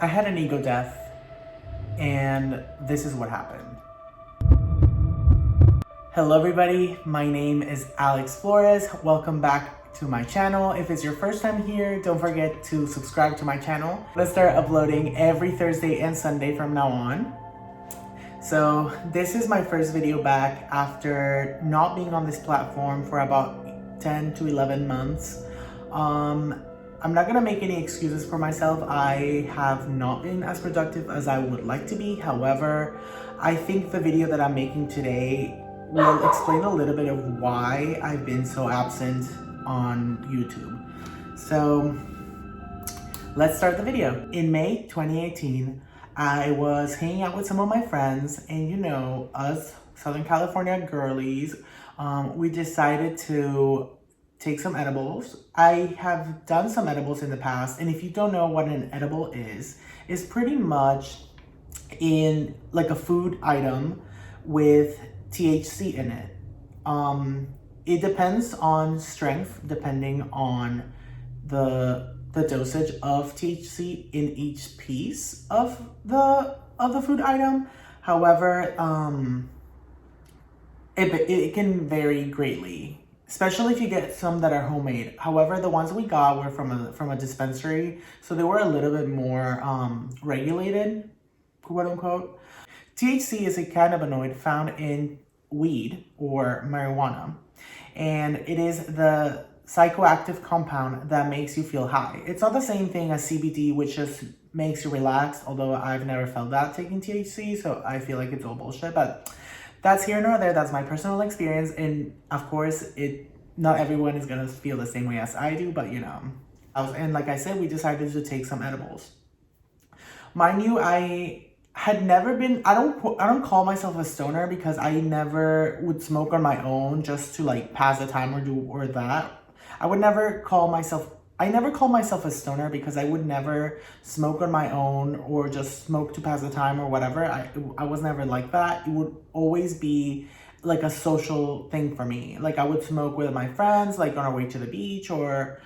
I had an ego death, and this is what happened. Hello everybody, my name is Alex Flores. Welcome back to my channel. If it's your first time here, don't forget to subscribe to my channel. Let's start uploading every Thursday and Sunday from now on. So this is my first video back after not being on this platform for about 10 to 11 months. I'm not gonna make any excuses for myself. I have not been as productive as I would like to be. However, I think the video that I'm making today will explain a little bit of why I've been so absent on YouTube. So let's start the video. In May 2018, I was hanging out with some of my friends, and you know, us Southern California girlies, we decided to take some edibles. I have done some edibles in the past, and if you don't know what an edible is pretty much in like a food item with THC in it. It depends on strength, depending on the dosage of THC in each piece of the food item. However, it can vary greatly, especially if you get some that are homemade. However, the ones we got were from a dispensary, so they were a little bit more regulated, quote unquote. THC is a cannabinoid found in weed or marijuana, and it is the psychoactive compound that makes you feel high. It's not the same thing as CBD, which just makes you relaxed, although I've never felt that taking THC, so I feel like it's all bullshit, but that's here nor there. That's my personal experience, and of course, not everyone is gonna feel the same way as I do, but you know. And like I said, we decided to take some edibles. Mind you, I had never been, I don't call myself a stoner because I never would smoke on my own just to like pass the time or that. I never call myself a stoner because I would never smoke on my own or just smoke to pass the time or whatever. I was never like that. It would always be like a social thing for me. Like I would smoke with my friends, like on our way to the beach or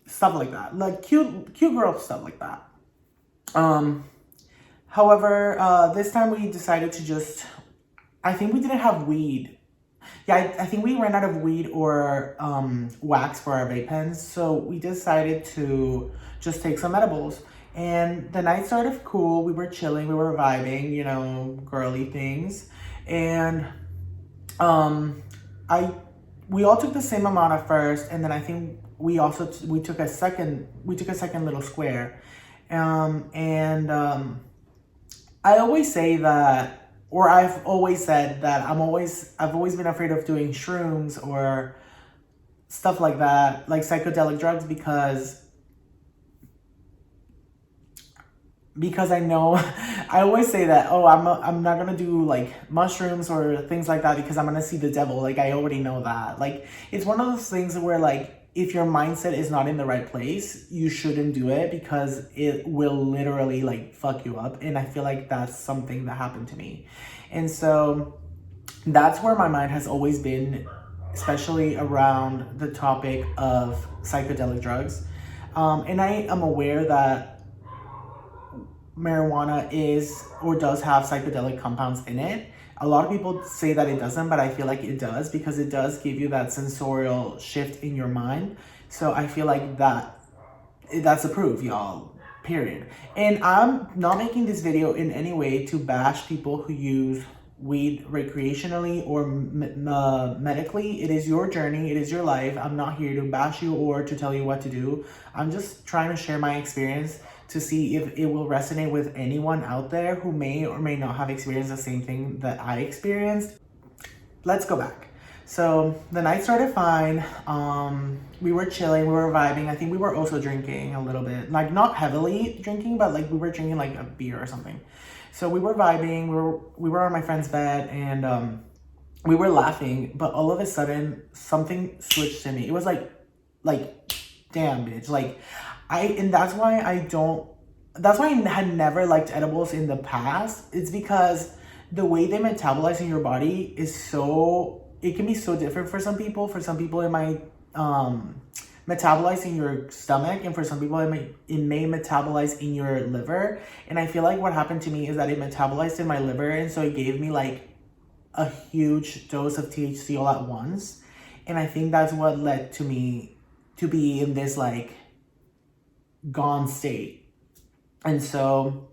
stuff like that. Like cute girl stuff like that. However, this time we decided to I think we didn't have weed. Yeah, I think we ran out of weed or wax for our vape pens. So we decided to just take some edibles. And the night started cool. We were chilling, we were vibing, you know, girly things. And we all took the same amount at first. And then I think we took a second little square. I always say that, or I've always said that I've always been afraid of doing shrooms or stuff like that, like psychedelic drugs, because I know, I always say that, oh, I'm not gonna do like mushrooms or things like that because I'm gonna see the devil. Like I already know that. Like it's one of those things where like, if your mindset is not in the right place, you shouldn't do it because it will literally like fuck you up. And I feel like that's something that happened to me. And so that's where my mind has always been, especially around the topic of psychedelic drugs. And I am aware that marijuana is or does have psychedelic compounds in it. A lot of people say that it doesn't, but I feel like it does because it does give you that sensorial shift in your mind. So I feel like that's a proof, y'all, period. And I'm not making this video in any way to bash people who use weed recreationally or medically. It is your journey, it is your life. I'm not here to bash you or to tell you what to do. I'm just trying to share my experience to see if it will resonate with anyone out there who may or may not have experienced the same thing that I experienced. Let's go back. So the night started fine. We were chilling, we were vibing. I think we were also drinking a little bit, like not heavily drinking, but like we were drinking like a beer or something. So we were vibing, we were on my friend's bed, and we were laughing, but all of a sudden something switched in me. It was like, damn bitch, like that's why I had never liked edibles in the past. It's because the way they metabolize in your body is it can be so different for some people. For some people, it might metabolize in your stomach, and for some people it may metabolize in your liver. And I feel like what happened to me is that it metabolized in my liver, and so it gave me like a huge dose of THC all at once. And I think that's what led to me to be in this like gone state. And so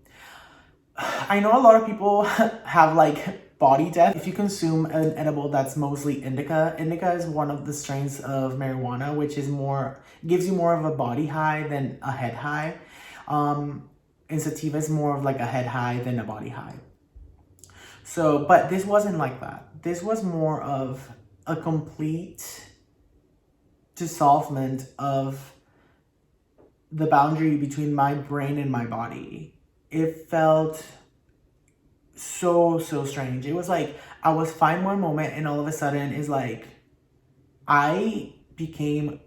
I know a lot of people have like body death if you consume an edible that's mostly indica. Indica is one of the strains of marijuana, which is gives you more of a body high than a head high. And sativa is more of like a head high than a body high. So, but this wasn't like that. This was more of a complete dissolvement of the boundary between my brain and my body. It felt so strange. It was like I was fine one moment, and all of a sudden it's like I became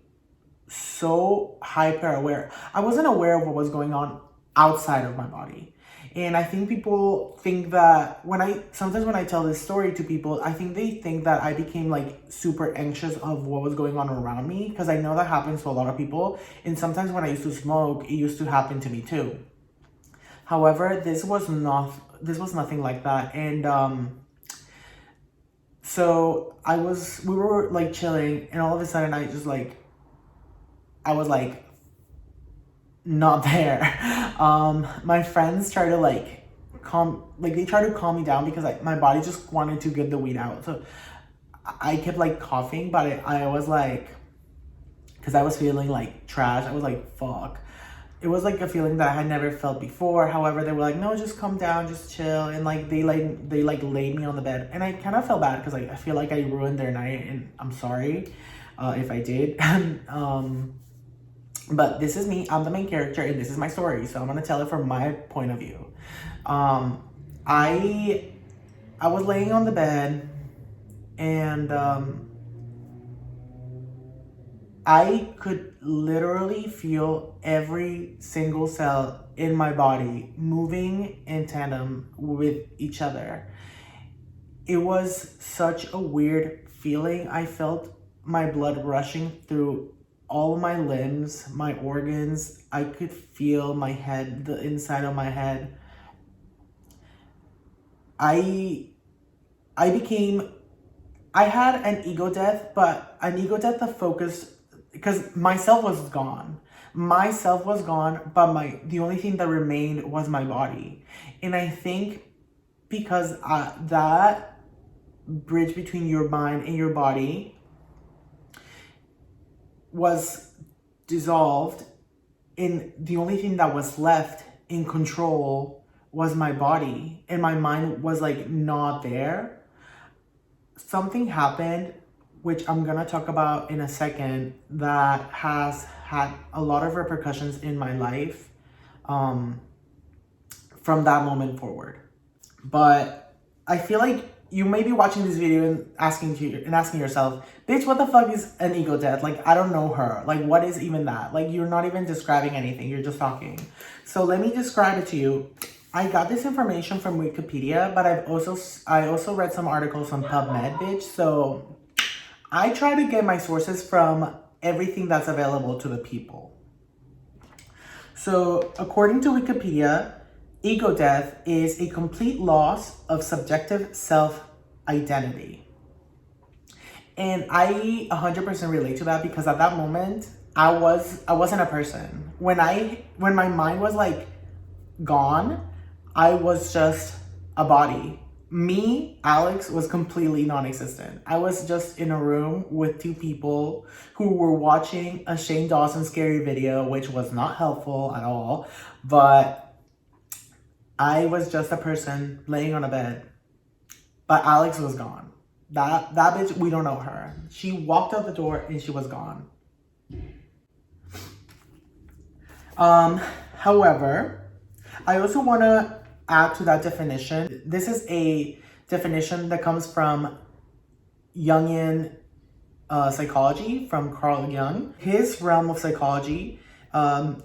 so hyper aware. I wasn't aware of what was going on outside of my body. And I think people think that sometimes when I tell this story to people, I think they think that I became like super anxious of what was going on around me, because I know that happens to a lot of people. And sometimes when I used to smoke, it used to happen to me too. However, this was nothing like that. And so we were like chilling, and all of a sudden I was like not there. My friends tried to they tried to calm me down, because my body just wanted to get the weed out. So I kept like coughing, but I was like, because I was feeling like trash. I was like, fuck. It was like a feeling that I had never felt before. However, they were like, no, just calm down, just chill. And like they laid me on the bed, and I kind of felt bad because I feel like I ruined their night, and I'm sorry if I did. But this is me. I'm the main character, and this is my story. So I'm gonna tell it from my point of view. I was laying on the bed, and I could literally feel every single cell in my body moving in tandem with each other. It was such a weird feeling. I felt my blood rushing through all my limbs, my organs. I could feel my head, the inside of my head. I had an ego death, but an ego death that focused, because myself was gone. Myself was gone, but the only thing that remained was my body. And I think because that bridge between your mind and your body was dissolved, and the only thing that was left in control was my body, and my mind was like not there. Something happened, which I'm gonna talk about in a second, that has had a lot of repercussions in my life from that moment forward. But I feel like you may be watching this video and asking yourself, bitch, what the fuck is an ego death? Like, I don't know her. Like, what is even that? Like, you're not even describing anything. You're just talking. So let me describe it to you. I got this information from Wikipedia, but I also read some articles on PubMed, bitch. So I try to get my sources from everything that's available to the people. So according to Wikipedia, ego death is a complete loss of subjective self-identity. And I 100% relate to that, because at that moment, I wasn't a person. When my mind was like gone, I was just a body. Me, Alex, was completely non-existent. I was just in a room with two people who were watching a Shane Dawson scary video, which was not helpful at all, but I was just a person laying on a bed. But Alex was gone. That bitch, we don't know her. She walked out the door and she was gone. However, I also want to add to that definition. This is a definition that comes from Jungian psychology, from Carl Jung. His realm of psychology, an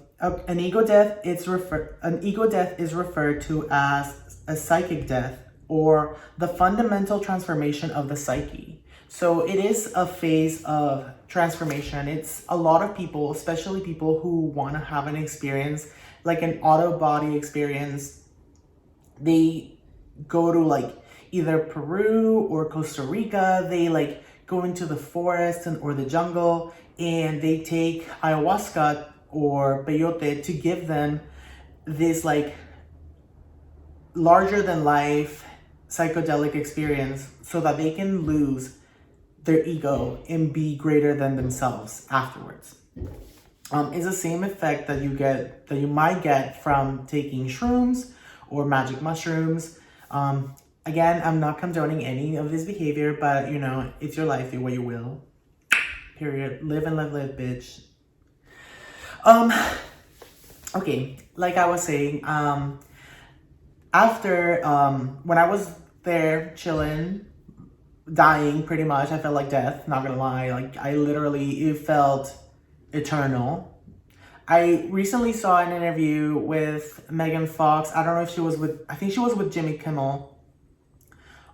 ego death is referred to as a psychic death, or the fundamental transformation of the psyche. So it is a phase of transformation. It's a lot of people, especially people who want to have an experience, like an auto body experience. They go to like either Peru or Costa Rica. They like go into the forest or the jungle, and they take ayahuasca or peyote to give them this like larger than life psychedelic experience so that they can lose their ego and be greater than themselves afterwards. It's the same effect that you might get from taking shrooms or magic mushrooms. Again, I'm not condoning any of this behavior, but it's your life, do what you will. Period. Live and let live, bitch. Okay, like I was saying, after when I was there chilling, dying pretty much, I felt like death, not gonna lie. Like it felt eternal. I recently saw an interview with Megan Fox. I don't know if I think she was with Jimmy Kimmel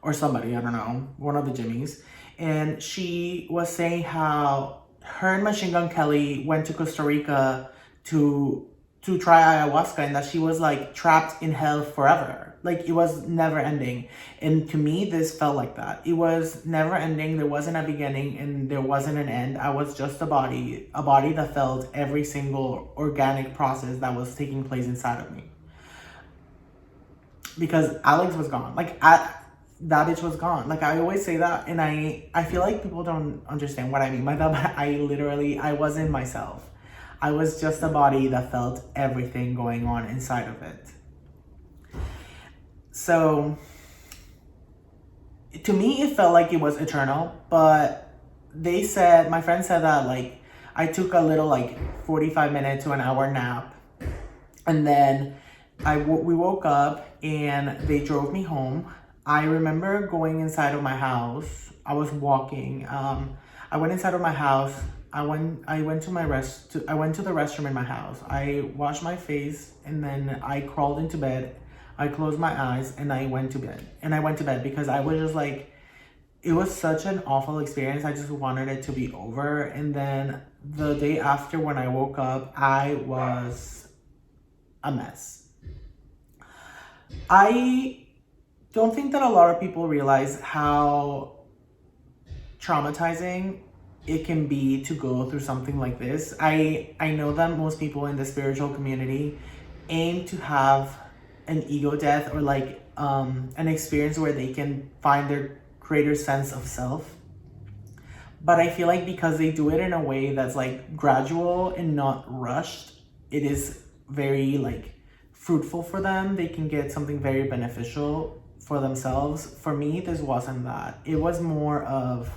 or somebody, I don't know, one of the Jimmys. And she was saying how her and Machine Gun Kelly went to Costa Rica to try ayahuasca, and that she was like trapped in hell forever. Like it was never ending. And to me, this felt like that. It was never ending. There wasn't a beginning and there wasn't an end. I was just a body that felt every single organic process that was taking place inside of me. Because Alex was gone. Like that bitch was gone. Like I always say that, and I feel like people don't understand what I mean by that, but I wasn't myself. I was just a body that felt everything going on inside of it. So, to me, it felt like it was eternal, but my friend said that, like, I took a little, like, 45-minute to an hour nap, and then we woke up, and they drove me home. I remember going inside of my house. I was walking. I went inside of my house. I went to the restroom in my house. I washed my face, and then I crawled into bed. I closed my eyes and I went to bed. And I went to bed because I was just like, it was such an awful experience. I just wanted it to be over. And then the day after, when I woke up, I was a mess. I don't think that a lot of people realize how traumatizing it can be to go through something like this. I know that most people in the spiritual community aim to have an ego death, or like an experience where they can find their greater sense of self. But I feel like because they do it in a way that's like gradual and not rushed, it is very like fruitful for them. They can get something very beneficial for themselves. For me, this wasn't that. It was more of,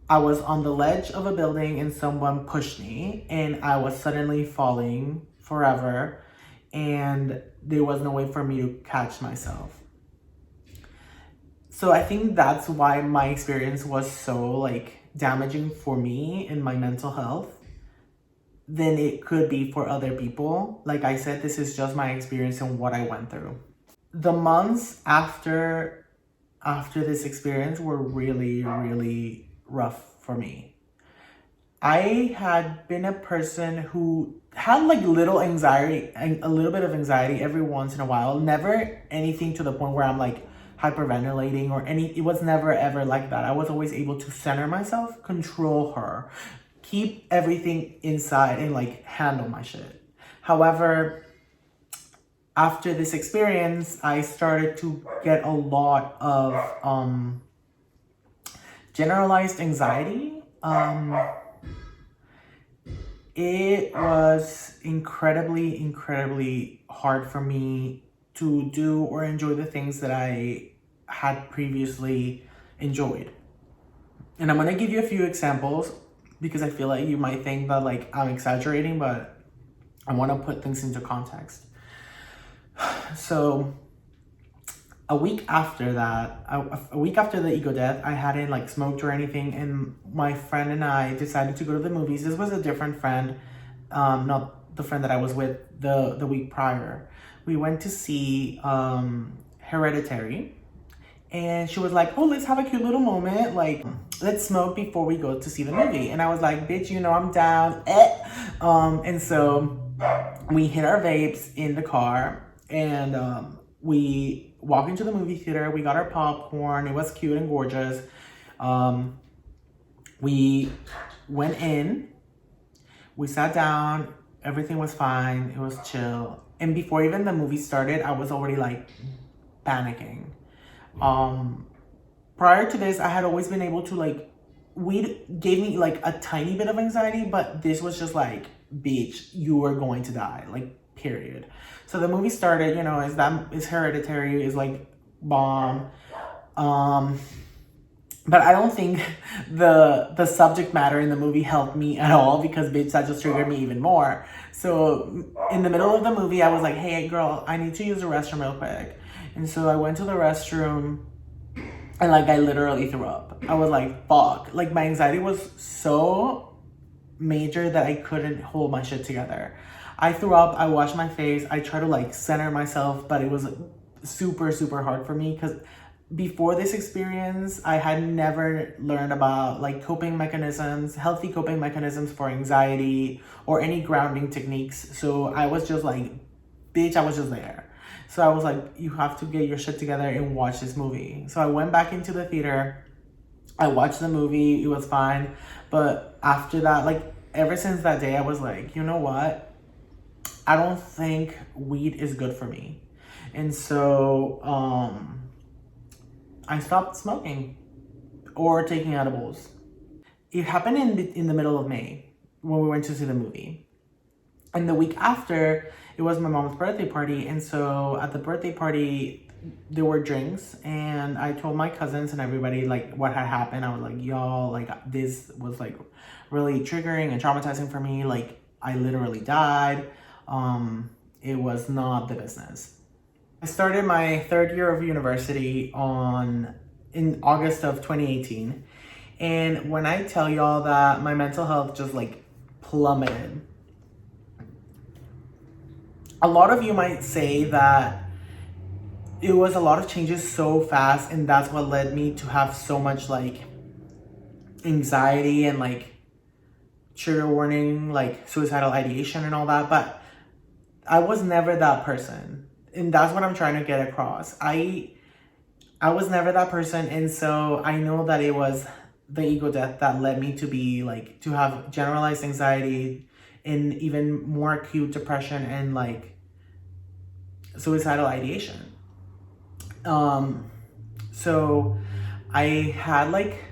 I was on the ledge of a building and someone pushed me and I was suddenly falling forever, and there was no way for me to catch myself. So I think that's why my experience was so like damaging for me and my mental health than it could be for other people. Like I said, this is just my experience and what I went through. The months after this experience were really, really rough for me. I had been a person who had like a little bit of anxiety every once in a while. Never anything to the point where I'm like hyperventilating or it was never ever like that. I was always able to center myself, control her, keep everything inside and like handle my shit. However, after this experience, I started to get a lot of generalized anxiety. It was incredibly, incredibly hard for me to do or enjoy the things that I had previously enjoyed. And I'm going to give you a few examples because I feel like you might think that like I'm exaggerating, but I want to put things into context. So a week after the ego death, I hadn't like smoked or anything, and my friend and I decided to go to the movies. This was a different friend, not the friend that I was with the week prior. We went to see Hereditary, And she was like, oh, let's have a cute little moment. Like, let's smoke before we go to see the movie. And I was like, bitch, you know I'm down. And so we hit our vapes in the car, and we walked into the movie theater. We got our popcorn. It was cute and gorgeous. We went in. We sat down. Everything was fine. It was chill. And before even the movie started, I was already like panicking. Prior to this, I had always been able to like, weed gave me like a tiny bit of anxiety, but this was just like, bitch, you are going to die, like, period. So the movie started, you know, is Hereditary, is like bomb. But I don't think the subject matter in the movie helped me at all, because bitch, that just triggered me even more. So in the middle of the movie, I was like, hey girl, I need to use the restroom real quick. And so I went to the restroom and like I literally threw up. I was like, fuck. Like my anxiety was so major that I couldn't hold my shit together. I threw up, I washed my face, I tried to like center myself, but it was super, super hard for me because before this experience, I had never learned about like coping mechanisms, healthy coping mechanisms for anxiety or any grounding techniques. So I was just like, bitch, I was just there. So I was like, you have to get your shit together and watch this movie. So I went back into the theater. I watched the movie. It was fine. But after that, like ever since that day, I was like, you know what? I don't think weed is good for me. And so I stopped smoking or taking edibles. It happened in the middle of May when we went to see the movie. And the week after, it was my mom's birthday party. And so at the birthday party, there were drinks. And I told my cousins and everybody like what had happened. I was like, y'all, like this was like really triggering and traumatizing for me. Like I literally died. It was not the business. I started my third year of university in August of 2018. And when I tell y'all that my mental health just like plummeted, a lot of you might say that it was a lot of changes so fast, and that's what led me to have so much like anxiety and like trigger warning, like suicidal ideation and all that. But I was never that person. And that's what I'm trying to get across. I was never that person. And so I know that it was the ego death that led me to be like, to have generalized anxiety and even more acute depression and like suicidal ideation. So I had like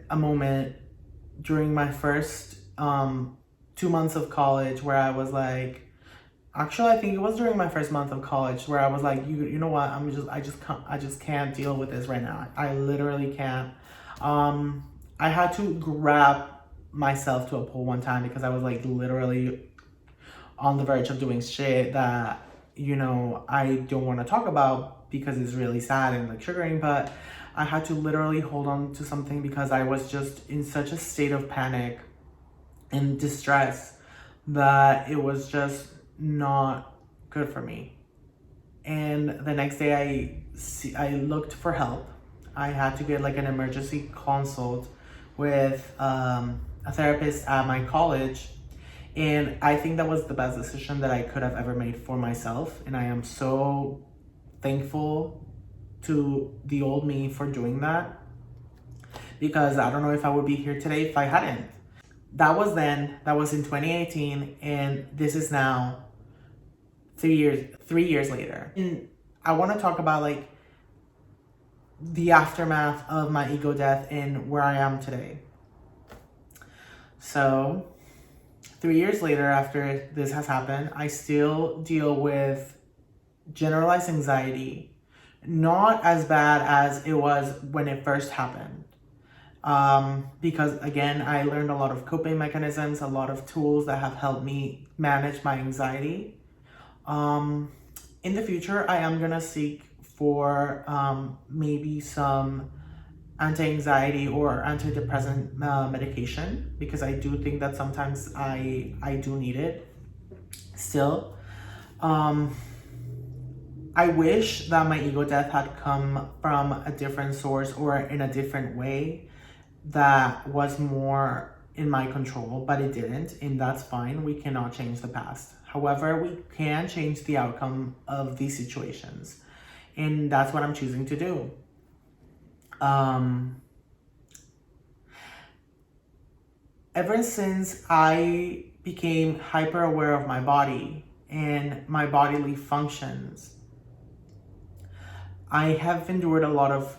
a moment during my first 2 months of college where I was like, actually, I think it was during my first month of college where I was like, you know what? I just can't deal with this right now. I literally can't. I had to grab myself to a pole one time because I was like literally on the verge of doing shit that, you know, I don't want to talk about because it's really sad and like triggering, but I had to literally hold on to something because I was just in such a state of panic and distress that it was just not good for me. And the next day I looked for help. I had to get like an emergency consult with a therapist at my college. And I think that was the best decision that I could have ever made for myself. And I am so thankful to the old me for doing that, because I don't know if I would be here today if I hadn't. That was then, that was in 2018, and this is now 3 years later. And I want to talk about like the aftermath of my ego death and where I am today. So 3 years later, after this has happened, I still deal with generalized anxiety, not as bad as it was when it first happened. Because again, I learned a lot of coping mechanisms, a lot of tools that have helped me manage my anxiety. In the future, I am gonna seek for maybe some anti-anxiety or antidepressant medication, because I do think that sometimes I do need it still. I wish that my ego death had come from a different source or in a different way that was more in my control, but it didn't, and that's fine. We cannot change the past. However, we can change the outcome of these situations, and that's what I'm choosing to do. Ever since I became hyper aware of my body and my bodily functions, I have endured a lot of.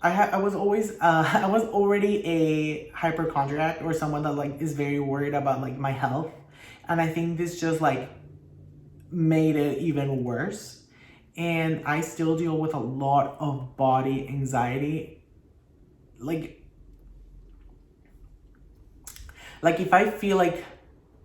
I was always I was already a hypochondriac, or someone that like is very worried about like my health, and I think this just like made it even worse. And I still deal with a lot of body anxiety. Like if I feel like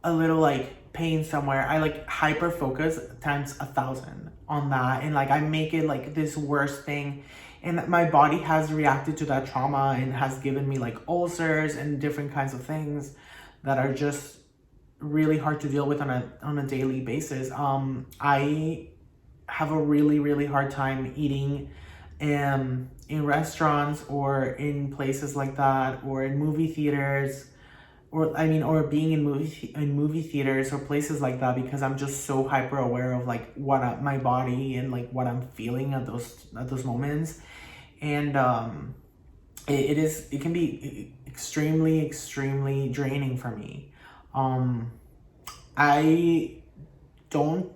a little like pain somewhere, I like hyper focus times 1,000 on that, and like I make it like this worst thing, and my body has reacted to that trauma and has given me like ulcers and different kinds of things that are just really hard to deal with on a daily basis. I have a really hard time eating in restaurants or in places like that, or in movie theaters, or being in movie theaters or places like that, because I'm just so hyper aware of like my body and like what I'm feeling at those moments. And it can be extremely draining for me. I don't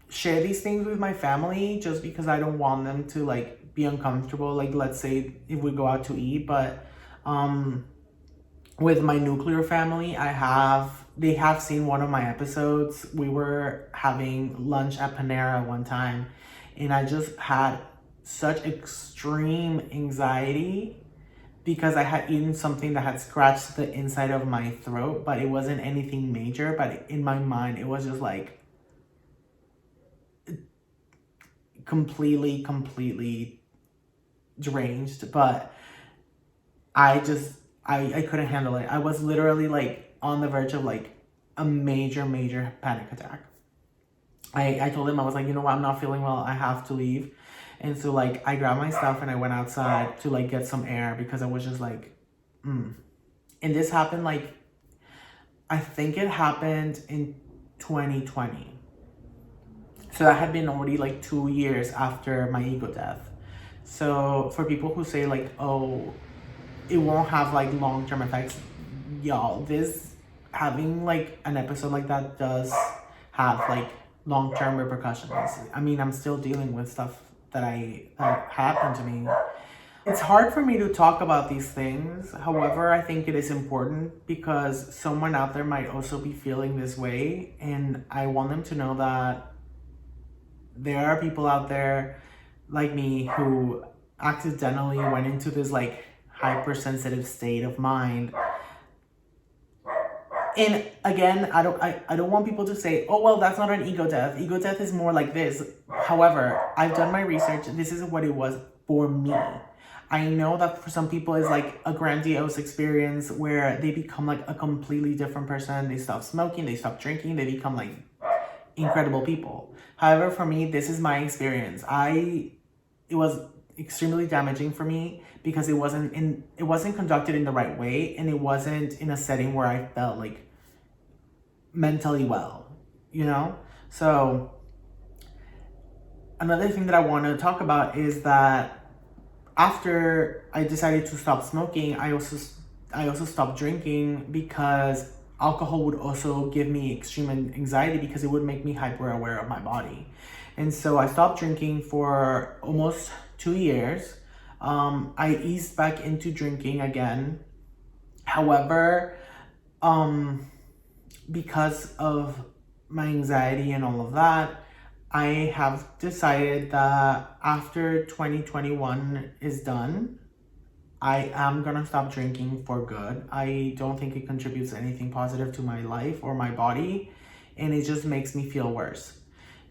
share these things with my family just because I don't want them to like be uncomfortable. Like, let's say if we go out to eat, but with my nuclear family, they have seen one of my episodes. We were having lunch at Panera one time, and I just had such extreme anxiety because I had eaten something that had scratched the inside of my throat, but it wasn't anything major. But in my mind, it was just like completely deranged. But I couldn't handle it. I was literally like on the verge of like a major panic attack. I told him, I was like, you know what, I'm not feeling well, I have to leave. And so like I grabbed my stuff and I went outside to like get some air, because I was just like, And this happened like, I think it happened in 2020. So that had been already like 2 years after my ego death. So for people who say like, oh, it won't have like long-term effects, y'all, having like an episode like that does have like long-term repercussions. I mean, I'm still dealing with stuff that happened to me. It's hard for me to talk about these things. However, I think it is important because someone out there might also be feeling this way, and I want them to know that there are people out there like me who accidentally went into this like hypersensitive state of mind. And again, I don't want people to say, oh well, that's not an ego death. Ego death is more like this. However, I've done my research. This is what it was for me. I know that for some people it's like a grandiose experience where they become like a completely different person. They stop smoking, they stop drinking, they become like incredible people. However, for me, this is my experience. It was extremely damaging for me because it wasn't conducted in the right way, and it wasn't in a setting where I felt like mentally well, you know? So another thing that I want to talk about is that after I decided to stop smoking, I also stopped drinking because alcohol would also give me extreme anxiety because it would make me hyper aware of my body. And so I stopped drinking for almost 2 years. I eased back into drinking again. However, because of my anxiety and all of that, I have decided that after 2021 is done, I am gonna stop drinking for good. I don't think it contributes anything positive to my life or my body, and it just makes me feel worse.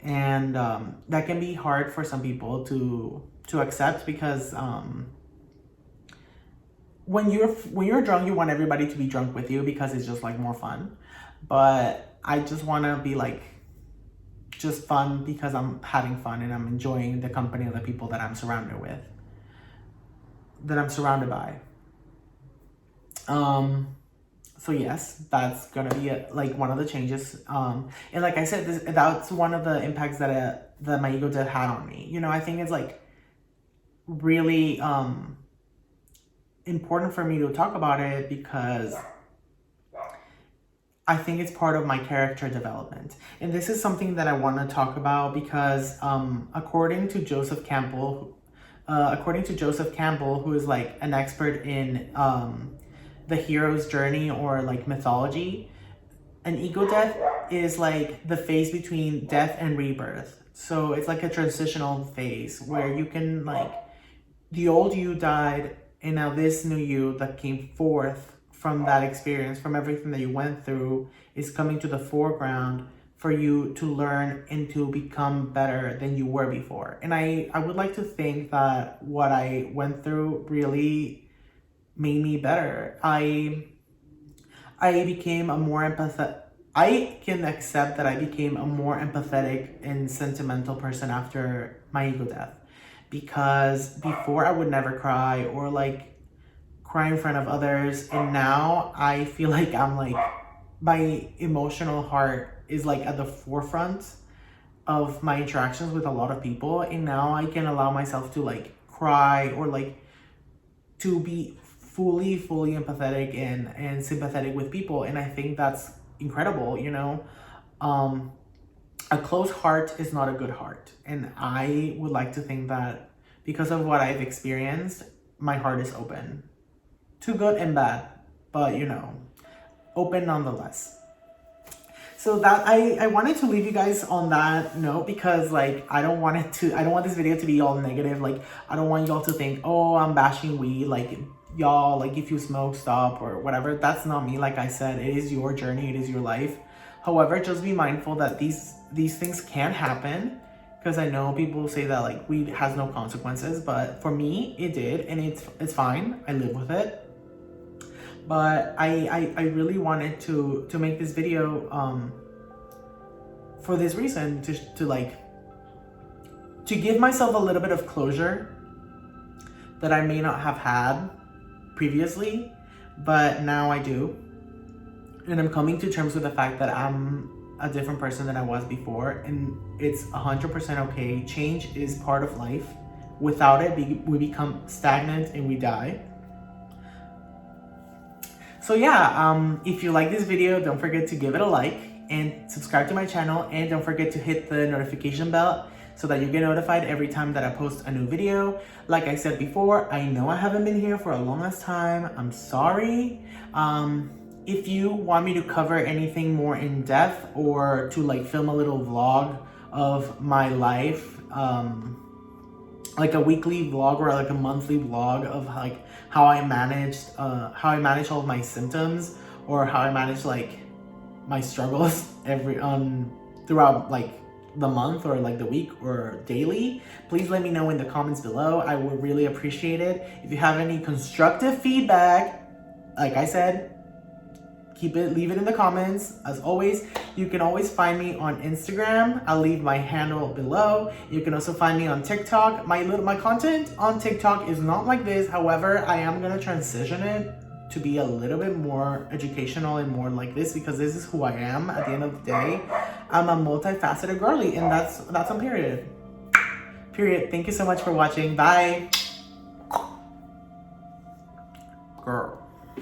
And that can be hard for some people to accept because when you're drunk, you want everybody to be drunk with you because it's just like more fun. But I just want to be like, just fun because I'm having fun and I'm enjoying the company of the people that I'm surrounded with, that I'm surrounded by. So yes, that's gonna be like one of the changes. And like I said, that's one of the impacts that my ego death had on me. You know, I think it's like really important for me to talk about it because I think it's part of my character development. And this is something that I want to talk about because according to Joseph Campbell, who is like an expert in the hero's journey or like mythology, an ego death is like the phase between death and rebirth. So it's like a transitional phase where you can like, the old you died and now this new you that came forth from that experience, from everything that you went through, is coming to the foreground for you to learn and to become better than you were before. And I would like to think that what I went through really made me better. I became a more empathetic. I can accept that I became a more empathetic and sentimental person after my ego death, because before I would never cry or like cry in front of others, and now I feel like I'm like, my emotional heart is like at the forefront of my interactions with a lot of people, and now I can allow myself to like cry or like to be fully empathetic and sympathetic with people. And I think that's incredible, you know. A closed heart is not a good heart, and I would like to think that because of what I've experienced, my heart is open to good and bad, but you know, open nonetheless. So that I wanted to leave you guys on that note because like I don't want this video to be all negative. Like I don't want y'all to think, oh, I'm bashing weed, like y'all, like if you smoke, stop or whatever. That's not me. Like I said, it is your journey, it is your life. However, just be mindful that these things can happen, because I know people say that like weed has no consequences, but for me it did, and it's fine. I live with it. But I really wanted to make this video for this reason, to give myself a little bit of closure that I may not have had previously, but now I do. And I'm coming to terms with the fact that I'm a different person than I was before, and it's 100% okay. Change is part of life. Without it, we become stagnant and we die. So yeah, if you like this video, don't forget to give it a like and subscribe to my channel, and don't forget to hit the notification bell so that you get notified every time that I post a new video. Like I said before, I know I haven't been here for a long ass time. I'm sorry. If you want me to cover anything more in depth or to like film a little vlog of my life, like a weekly vlog or like a monthly vlog of like how I managed all of my symptoms, or how I managed like my struggles throughout like the month or like the week or daily, please let me know in the comments below. I would really appreciate it. If you have any constructive feedback, like I said, leave it in the comments. As always, you can always find me on Instagram. I'll leave my handle below. You can also find me on TikTok. My content on TikTok is not like this. However, I am gonna transition it to be a little bit more educational and more like this, because this is who I am. At the end of the day, I'm a multifaceted girly, and that's on period. Thank you so much for watching. Bye.